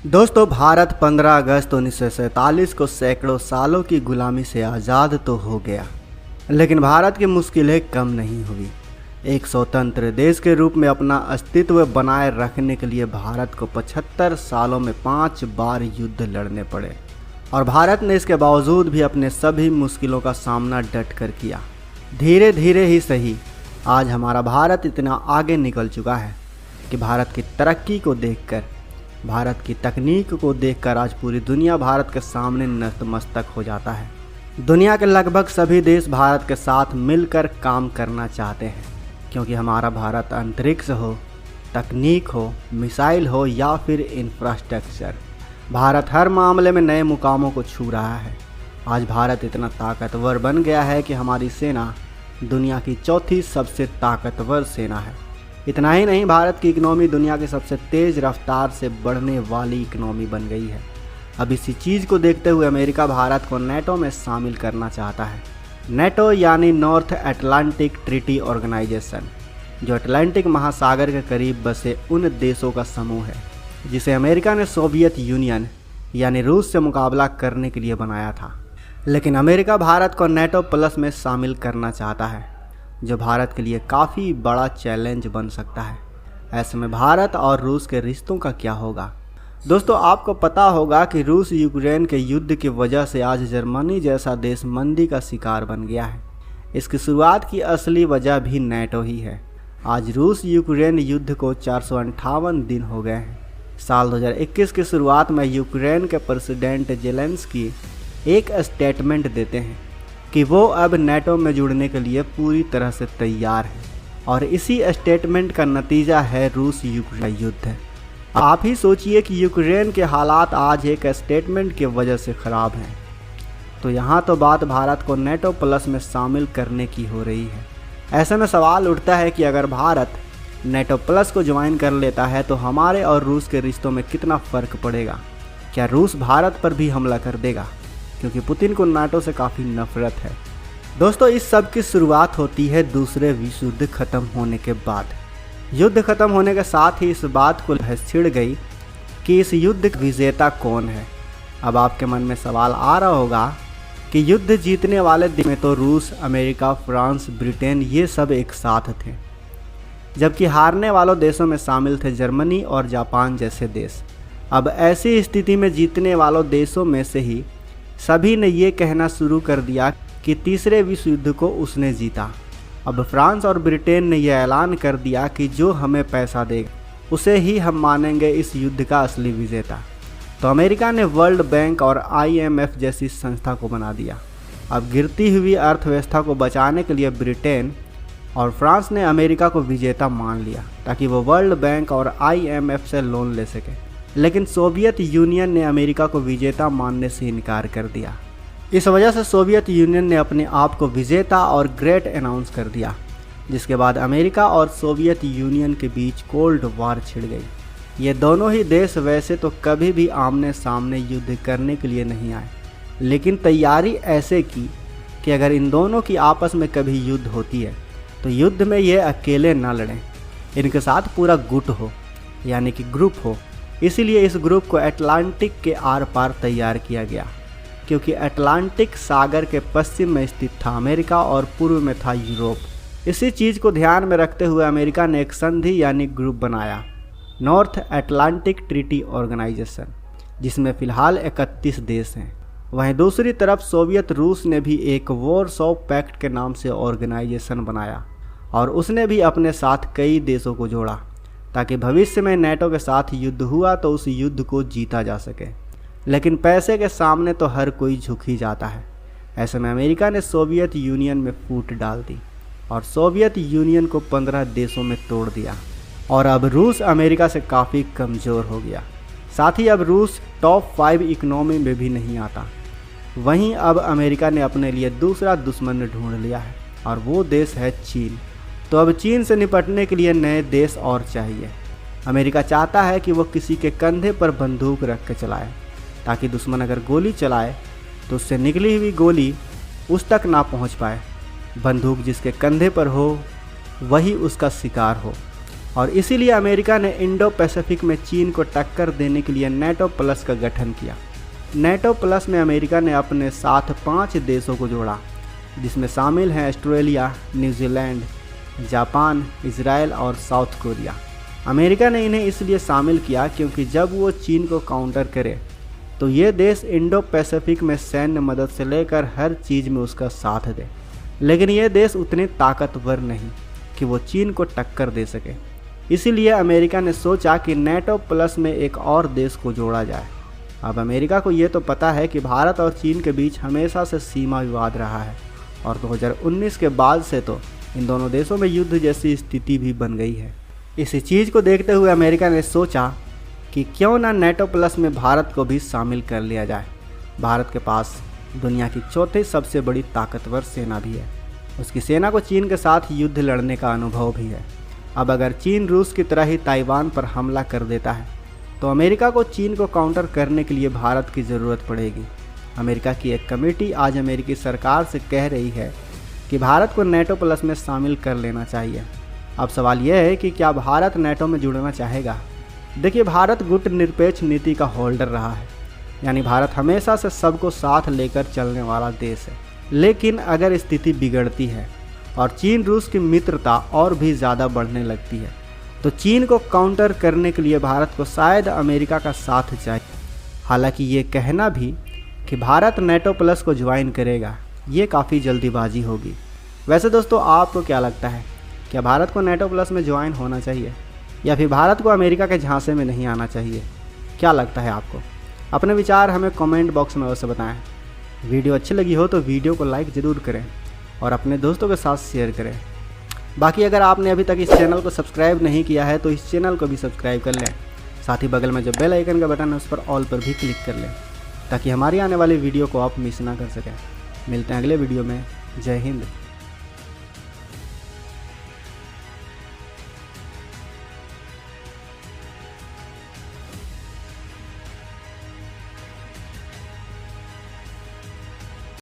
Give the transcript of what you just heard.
दोस्तों, भारत 15 अगस्त 1947 को सैकड़ों सालों की गुलामी से आज़ाद तो हो गया, लेकिन भारत की मुश्किलें कम नहीं हुई। एक स्वतंत्र देश के रूप में अपना अस्तित्व बनाए रखने के लिए भारत को 75 सालों में 5 बार युद्ध लड़ने पड़े और भारत ने इसके बावजूद भी अपने सभी मुश्किलों का सामना डट कर किया। धीरे धीरे ही सही, आज हमारा भारत इतना आगे निकल चुका है कि भारत की तरक्की को देखकर, भारत की तकनीक को देखकर आज पूरी दुनिया भारत के सामने नतमस्तक हो जाता है। दुनिया के लगभग सभी देश भारत के साथ मिलकर काम करना चाहते हैं, क्योंकि हमारा भारत अंतरिक्ष हो, तकनीक हो, मिसाइल हो या फिर इंफ्रास्ट्रक्चर, भारत हर मामले में नए मुकामों को छू रहा है। आज भारत इतना ताकतवर बन गया है कि हमारी सेना दुनिया की चौथी सबसे ताकतवर सेना है। इतना ही नहीं, भारत की इकनॉमी दुनिया की सबसे तेज़ रफ्तार से बढ़ने वाली इकनॉमी बन गई है। अब इसी चीज़ को देखते हुए अमेरिका भारत को नेटो में शामिल करना चाहता है। नेटो यानी नॉर्थ अटलांटिक ट्रीटी ऑर्गेनाइजेशन, जो अटलांटिक महासागर के करीब बसे उन देशों का समूह है जिसे अमेरिका ने सोवियत यूनियन यानी रूस से मुकाबला करने के लिए बनाया था। लेकिन अमेरिका भारत को नेटो प्लस में शामिल करना चाहता है, जो भारत के लिए काफ़ी बड़ा चैलेंज बन सकता है। ऐसे में भारत और रूस के रिश्तों का क्या होगा? दोस्तों, आपको पता होगा कि रूस यूक्रेन के युद्ध की वजह से आज जर्मनी जैसा देश मंदी का शिकार बन गया है। इसकी शुरुआत की असली वजह भी नेटो ही है। आज रूस यूक्रेन युद्ध को 458 दिन हो गए हैं। साल 2021 की शुरुआत में यूक्रेन के प्रेसिडेंट जेलेंस्की एक स्टेटमेंट देते हैं कि वो अब नेटो में जुड़ने के लिए पूरी तरह से तैयार है, और इसी स्टेटमेंट का नतीजा है रूस यूक्रेन युद्ध। आप ही सोचिए कि यूक्रेन के हालात आज एक स्टेटमेंट की वजह से ख़राब हैं, तो यहाँ तो बात भारत को नेटो प्लस में शामिल करने की हो रही है। ऐसे में सवाल उठता है कि अगर भारत नेटो प्लस को ज्वाइन कर लेता है तो हमारे और रूस के रिश्तों में कितना फ़र्क पड़ेगा? क्या रूस भारत पर भी हमला कर देगा? क्योंकि पुतिन को नाटो से काफ़ी नफरत है। दोस्तों, इस सब की शुरुआत होती है दूसरे विश्व युद्ध खत्म होने के बाद। युद्ध खत्म होने के साथ ही इस बात को बहस छिड़ गई कि इस युद्ध का विजेता कौन है। अब आपके मन में सवाल आ रहा होगा कि युद्ध जीतने वाले देश में तो रूस, अमेरिका, फ्रांस, ब्रिटेन ये सब एक साथ थे, जबकि हारने वालों देशों में शामिल थे जर्मनी और जापान जैसे देश। अब ऐसी स्थिति में जीतने वालों देशों में से ही सभी ने ये कहना शुरू कर दिया कि तीसरे विश्व युद्ध को उसने जीता। अब फ्रांस और ब्रिटेन ने यह ऐलान कर दिया कि जो हमें पैसा देगा उसे ही हम मानेंगे इस युद्ध का असली विजेता। तो अमेरिका ने वर्ल्ड बैंक और IMF जैसी संस्था को बना दिया। अब गिरती हुई अर्थव्यवस्था को बचाने के लिए ब्रिटेन और फ्रांस ने अमेरिका को विजेता मान लिया ताकि वो वर्ल्ड बैंक और IMF से लोन ले सके। लेकिन सोवियत यूनियन ने अमेरिका को विजेता मानने से इनकार कर दिया। इस वजह से सोवियत यूनियन ने अपने आप को विजेता और ग्रेट अनाउंस कर दिया, जिसके बाद अमेरिका और सोवियत यूनियन के बीच कोल्ड वॉर छिड़ गई। ये दोनों ही देश वैसे तो कभी भी आमने सामने युद्ध करने के लिए नहीं आए, लेकिन तैयारी ऐसे की कि अगर इन दोनों की आपस में कभी युद्ध होती है तो युद्ध में ये अकेले ना लड़ें, इनके साथ पूरा गुट हो यानी कि ग्रुप हो। इसीलिए इस ग्रुप को अटलांटिक के आर पार तैयार किया गया, क्योंकि अटलांटिक सागर के पश्चिम में स्थित था अमेरिका और पूर्व में था यूरोप। इसी चीज़ को ध्यान में रखते हुए अमेरिका ने एक संधि यानी ग्रुप बनाया, नॉर्थ अटलांटिक ट्रीटी ऑर्गेनाइजेशन, जिसमें फ़िलहाल 31 देश हैं। वहीं दूसरी तरफ सोवियत रूस ने भी एक वॉरसॉ पैक्ट के नाम से ऑर्गेनाइजेशन बनाया और उसने भी अपने साथ कई देशों को जोड़ा ताकि भविष्य में नेटो के साथ युद्ध हुआ तो उस युद्ध को जीता जा सके। लेकिन पैसे के सामने तो हर कोई झुक ही जाता है। ऐसे में अमेरिका ने सोवियत यूनियन में फूट डाल दी और सोवियत यूनियन को 15 देशों में तोड़ दिया, और अब रूस अमेरिका से काफ़ी कमज़ोर हो गया। साथ ही अब रूस टॉप 5 इकनॉमी में भी नहीं आता। वहीं अब अमेरिका ने अपने लिए दूसरा दुश्मन ढूंढ लिया है और वो देश है चीन। तो अब चीन से निपटने के लिए नए देश और चाहिए। अमेरिका चाहता है कि वो किसी के कंधे पर बंदूक रख के चलाए, ताकि दुश्मन अगर गोली चलाए तो उससे निकली हुई गोली उस तक ना पहुंच पाए। बंदूक जिसके कंधे पर हो वही उसका शिकार हो। और इसीलिए अमेरिका ने इंडो पैसिफिक में चीन को टक्कर देने के लिए नेटो प्लस का गठन किया। नेटो प्लस में अमेरिका ने अपने साथ 5 देशों को जोड़ा, जिसमें शामिल हैं ऑस्ट्रेलिया, न्यूजीलैंड, जापान, इजराइल और साउथ कोरिया। अमेरिका ने इन्हें इसलिए शामिल किया क्योंकि जब वो चीन को काउंटर करे तो ये देश इंडो पैसिफिक में सैन्य मदद से लेकर हर चीज़ में उसका साथ दे। लेकिन ये देश उतने ताकतवर नहीं कि वो चीन को टक्कर दे सके। इसीलिए अमेरिका ने सोचा कि नेटो प्लस में एक और देश को जोड़ा जाए। अब अमेरिका को ये तो पता है कि भारत और चीन के बीच हमेशा से सीमा विवाद रहा है और 2019 के बाद से तो इन दोनों देशों में युद्ध जैसी स्थिति भी बन गई है। इसी चीज़ को देखते हुए अमेरिका ने सोचा कि क्यों ना नेटो प्लस में भारत को भी शामिल कर लिया जाए। भारत के पास दुनिया की चौथी सबसे बड़ी ताकतवर सेना भी है। उसकी सेना को चीन के साथ युद्ध लड़ने का अनुभव भी है। अब अगर चीन रूस की तरह ही ताइवान पर हमला कर देता है तो अमेरिका को चीन को काउंटर करने के लिए भारत की ज़रूरत पड़ेगी। अमेरिका की एक कमेटी आज अमेरिकी सरकार से कह रही है कि भारत को नेटो प्लस में शामिल कर लेना चाहिए। अब सवाल यह है कि क्या भारत नेटो में जुड़ना चाहेगा। देखिए, भारत गुटनिरपेक्ष नीति का होल्डर रहा है, यानी भारत हमेशा से सबको साथ लेकर चलने वाला देश है। लेकिन अगर स्थिति बिगड़ती है और चीन रूस की मित्रता और भी ज़्यादा बढ़ने लगती है तो चीन को काउंटर करने के लिए भारत को शायद अमेरिका का साथ चाहिए। हालांकि ये कहना भी कि भारत नेटो प्लस को ज्वाइन करेगा, ये काफ़ी जल्दीबाजी होगी। वैसे दोस्तों, आपको क्या लगता है, क्या भारत को नेटो प्लस में ज्वाइन होना चाहिए या फिर भारत को अमेरिका के झांसे में नहीं आना चाहिए? क्या लगता है आपको? अपने विचार हमें कमेंट बॉक्स में अवश्य बताएं। वीडियो अच्छी लगी हो तो वीडियो को लाइक ज़रूर करें और अपने दोस्तों के साथ शेयर करें। बाकी अगर आपने अभी तक इस चैनल को सब्सक्राइब नहीं किया है तो इस चैनल को भी सब्सक्राइब कर लें। साथ ही बगल में जो बेल आइकन का बटन है उस पर ऑल पर भी क्लिक कर लें ताकि हमारी आने वाली वीडियो को आप मिस ना कर सकें। मिलते हैं अगले वीडियो में। जय हिंद।